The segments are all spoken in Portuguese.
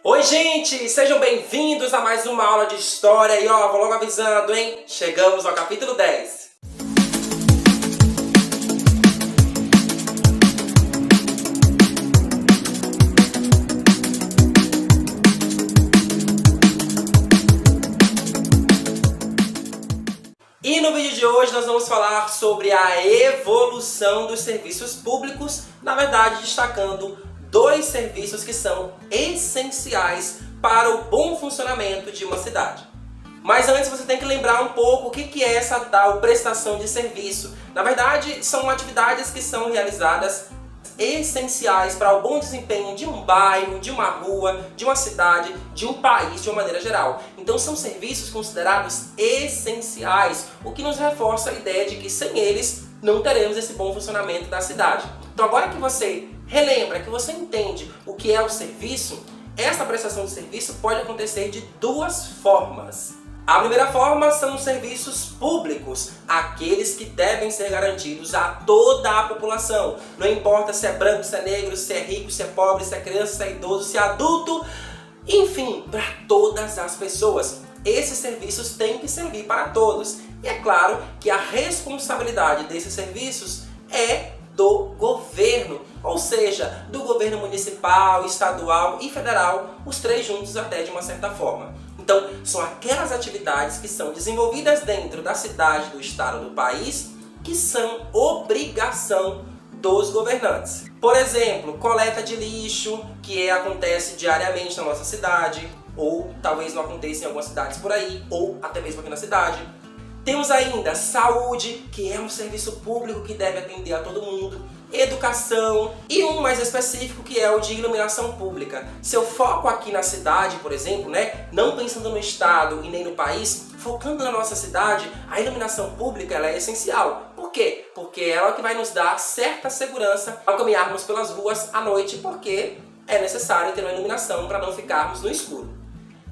Oi gente, sejam bem-vindos a mais uma aula de história e ó, vou logo avisando, hein? Chegamos ao capítulo 10. E no vídeo de hoje nós vamos falar sobre a evolução dos serviços públicos, na verdade destacando dois serviços que são essenciais para o bom funcionamento de uma cidade. Mas antes você tem que lembrar um pouco o que é essa tal prestação de serviço. Na verdade, são atividades que são realizadas essenciais para o bom desempenho de um bairro, de uma rua, de uma cidade, de um país de uma maneira geral. Então são serviços considerados essenciais, o que nos reforça a ideia de que sem eles não teremos esse bom funcionamento da cidade. Então agora que você relembra, que você entende o que é o serviço, essa prestação de serviço pode acontecer de duas formas. A primeira forma são os serviços públicos, aqueles que devem ser garantidos a toda a população. Não importa se é branco, se é negro, se é rico, se é pobre, se é criança, se é idoso, se é adulto, enfim, para todas as pessoas. Esses serviços têm que servir para todos. E é claro que a responsabilidade desses serviços é do governo, ou seja, do governo municipal, estadual e federal, os três juntos até de uma certa forma. Então, são aquelas atividades que são desenvolvidas dentro da cidade, do estado, do país, que são obrigação dos governantes. Por exemplo, coleta de lixo, que acontece diariamente na nossa cidade, ou talvez não aconteça em algumas cidades por aí, ou até mesmo aqui na cidade. Temos ainda saúde, que é um serviço público que deve atender a todo mundo, educação e um mais específico que é o de iluminação pública. Se eu foco aqui na cidade, por exemplo, não pensando no estado e nem no país, focando na nossa cidade, a iluminação pública ela é essencial. Por quê? Porque ela é o que vai nos dar certa segurança ao caminharmos pelas ruas à noite, porque é necessário ter uma iluminação para não ficarmos no escuro.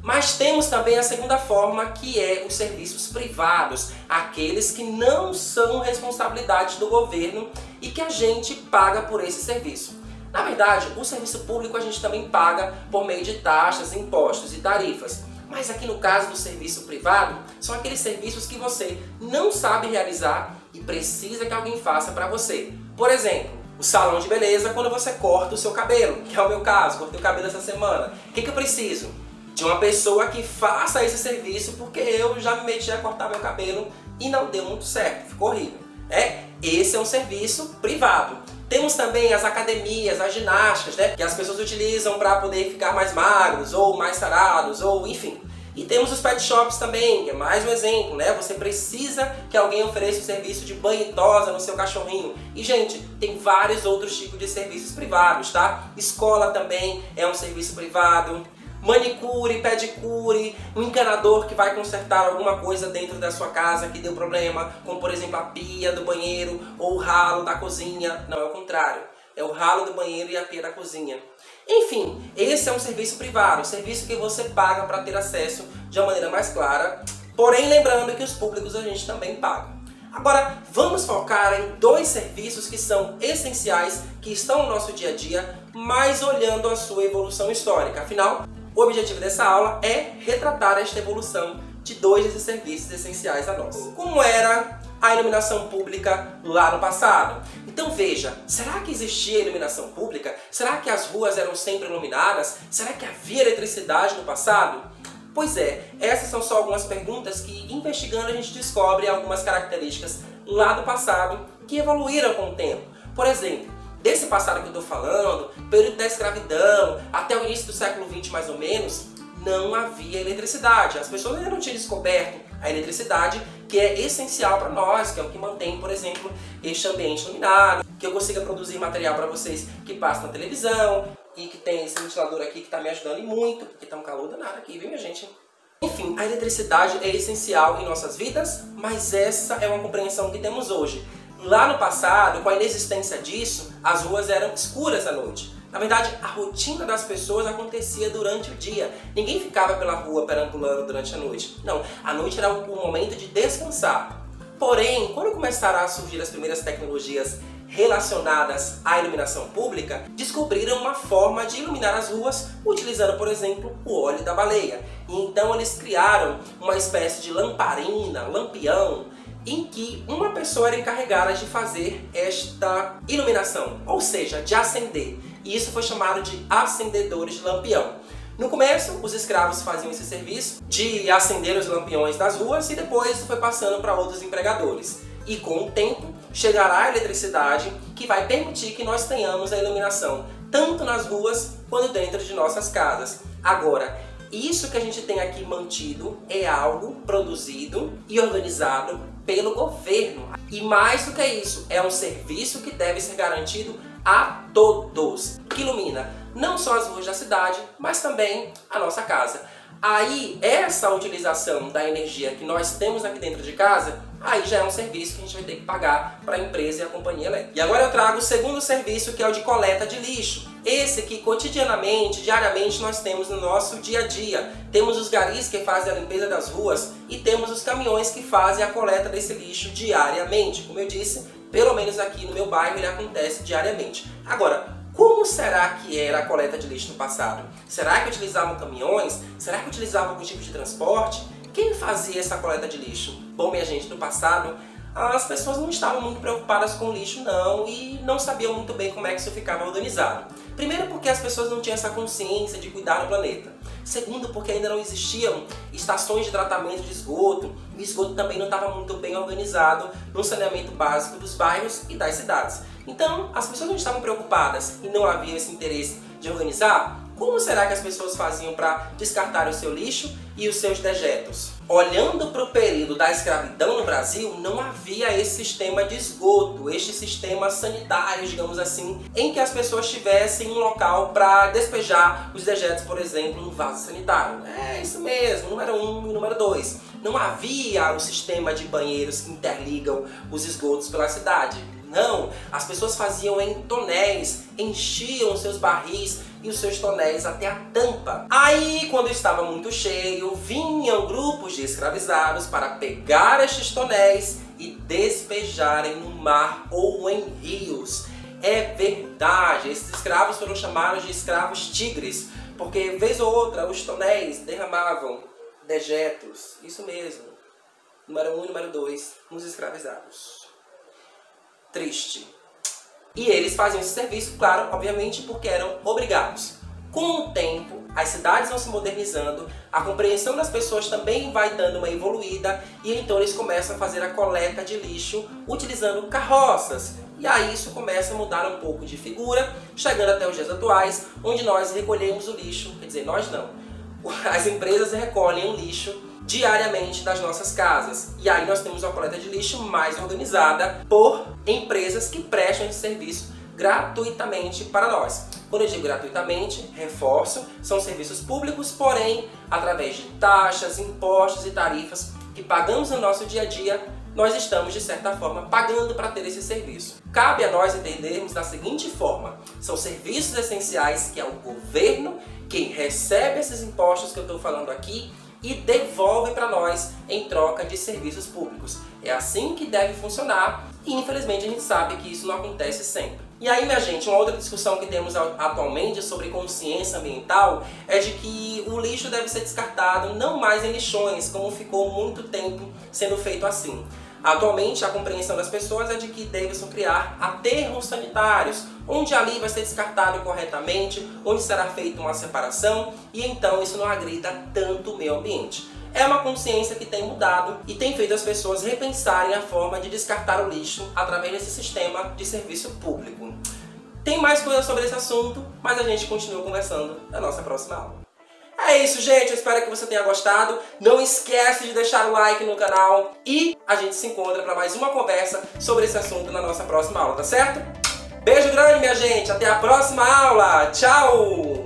Mas temos também a segunda forma, que é os serviços privados, aqueles que não são responsabilidade do governo e que a gente paga por esse serviço. Na verdade, o serviço público a gente também paga por meio de taxas, impostos e tarifas. Mas aqui no caso do serviço privado, são aqueles serviços que você não sabe realizar e precisa que alguém faça para você. Por exemplo, o salão de beleza quando você corta o seu cabelo, que é o meu caso, cortei o cabelo essa semana. O que eu preciso? De uma pessoa que faça esse serviço, porque eu já me meti a cortar meu cabelo e não deu muito certo, ficou horrível. Esse é um serviço privado. Temos também as academias, as ginásticas, que as pessoas utilizam para poder ficar mais magros, ou mais sarados, ou enfim. E temos os pet shops também, que é mais um exemplo, Você precisa que alguém ofereça o serviço de banho e tosa no seu cachorrinho. E, gente, tem vários outros tipos de serviços privados, tá? Escola também é um serviço privado. Manicure, pedicure, um encanador que vai consertar alguma coisa dentro da sua casa que deu problema, como por exemplo a pia do banheiro ou o ralo da cozinha. Não, é o contrário. É o ralo do banheiro e a pia da cozinha. Enfim, esse é um serviço privado, um serviço que você paga para ter acesso de uma maneira mais clara, porém lembrando que os públicos a gente também paga. Agora, vamos focar em dois serviços que são essenciais, que estão no nosso dia a dia, mas olhando a sua evolução histórica. Afinal, o objetivo dessa aula é retratar esta evolução de dois desses serviços essenciais a nós. Como era a iluminação pública lá no passado? Então veja, será que existia iluminação pública? Será que as ruas eram sempre iluminadas? Será que havia eletricidade no passado? Pois é, essas são só algumas perguntas que, investigando, a gente descobre algumas características lá do passado que evoluíram com o tempo. Por exemplo, desse passado que eu estou falando, período da escravidão, até o início do século XX mais ou menos, não havia eletricidade. As pessoas ainda não tinham descoberto a eletricidade, que é essencial para nós, que é o que mantém, por exemplo, este ambiente iluminado, que eu consiga produzir material para vocês que passa na televisão, e que tem esse ventilador aqui que está me ajudando e muito, porque está um calor danado aqui, viu minha gente? Enfim, a eletricidade é essencial em nossas vidas, mas essa é uma compreensão que temos hoje. Lá no passado, com a inexistência disso, as ruas eram escuras à noite. Na verdade, a rotina das pessoas acontecia durante o dia. Ninguém ficava pela rua perambulando durante a noite. Não, a noite era um momento de descansar. Porém, quando começaram a surgir as primeiras tecnologias relacionadas à iluminação pública, descobriram uma forma de iluminar as ruas utilizando, por exemplo, o óleo da baleia. E então eles criaram uma espécie de lamparina, lampião, em que uma pessoa era encarregada de fazer esta iluminação, ou seja, de acender. E isso foi chamado de acendedores de lampião. No começo, os escravos faziam esse serviço de acender os lampiões das ruas e depois foi passando para outros empregadores. E com o tempo, chegará a eletricidade que vai permitir que nós tenhamos a iluminação tanto nas ruas quanto dentro de nossas casas. Agora, isso que a gente tem aqui mantido é algo produzido e organizado pelo governo. E mais do que isso, é um serviço que deve ser garantido a todos, que ilumina não só as ruas da cidade, mas também a nossa casa. Aí, essa utilização da energia que nós temos aqui dentro de casa, aí já é um serviço que a gente vai ter que pagar para a empresa e a companhia elétrica. E agora eu trago o segundo serviço, que é o de coleta de lixo. Esse que cotidianamente, diariamente, nós temos no nosso dia a dia. Temos os garis que fazem a limpeza das ruas e temos os caminhões que fazem a coleta desse lixo diariamente. Como eu disse, pelo menos aqui no meu bairro ele acontece diariamente. Agora, como será que era a coleta de lixo no passado? Será que utilizavam caminhões? Será que utilizavam algum tipo de transporte? Quem fazia essa coleta de lixo? Bom, minha gente, no passado as pessoas não estavam muito preocupadas com o lixo não e não sabiam muito bem como é que isso ficava organizado. Primeiro porque as pessoas não tinham essa consciência de cuidar do planeta. Segundo porque ainda não existiam estações de tratamento de esgoto. O esgoto também não estava muito bem organizado no saneamento básico dos bairros e das cidades. Então, as pessoas não estavam preocupadas e não havia esse interesse de organizar. Como será que as pessoas faziam para descartar o seu lixo e os seus dejetos? Olhando para o período da escravidão no Brasil, não havia esse sistema de esgoto, este sistema sanitário, digamos assim, em que as pessoas tivessem um local para despejar os dejetos, por exemplo, no vaso sanitário. É isso mesmo, número 1 e número 2. Não havia o sistema de banheiros que interligam os esgotos pela cidade. Não, as pessoas faziam em tonéis, enchiam os seus barris e os seus tonéis até a tampa. Aí, quando estava muito cheio, vinham grupos de escravizados para pegar estes tonéis e despejarem no mar ou em rios. É verdade, esses escravos foram chamados de escravos tigres, porque vez ou outra os tonéis derramavam dejetos. Isso mesmo, número 1 e número 2, nos escravizados. Triste. E eles faziam esse serviço, claro, obviamente, porque eram obrigados. Com o tempo, as cidades vão se modernizando, a compreensão das pessoas também vai dando uma evoluída e então eles começam a fazer a coleta de lixo utilizando carroças. E aí isso começa a mudar um pouco de figura, chegando até os dias atuais, onde nós recolhemos o lixo, quer dizer, nós não. As empresas recolhem o lixo diariamente das nossas casas. E aí nós temos uma coleta de lixo mais organizada por empresas que prestam esse serviço gratuitamente para nós. Quando eu digo gratuitamente, reforço, são serviços públicos, porém, através de taxas, impostos e tarifas que pagamos no nosso dia a dia, nós estamos, de certa forma, pagando para ter esse serviço. Cabe a nós entendermos da seguinte forma: são serviços essenciais que é o governo quem recebe esses impostos que eu estou falando aqui e devolve para nós em troca de serviços públicos. É assim que deve funcionar e infelizmente a gente sabe que isso não acontece sempre. E aí, minha gente, uma outra discussão que temos atualmente sobre consciência ambiental é de que o lixo deve ser descartado não mais em lixões, como ficou muito tempo sendo feito assim. Atualmente, a compreensão das pessoas é de que devem criar aterros sanitários, onde ali vai ser descartado corretamente, onde será feita uma separação e então isso não agrida tanto o meio ambiente. É uma consciência que tem mudado e tem feito as pessoas repensarem a forma de descartar o lixo através desse sistema de serviço público. Tem mais coisas sobre esse assunto, mas a gente continua conversando na nossa próxima aula. É isso, gente. Eu espero que você tenha gostado. Não esquece de deixar o like no canal e a gente se encontra para mais uma conversa sobre esse assunto na nossa próxima aula, tá certo? Beijo grande, minha gente. Até a próxima aula. Tchau!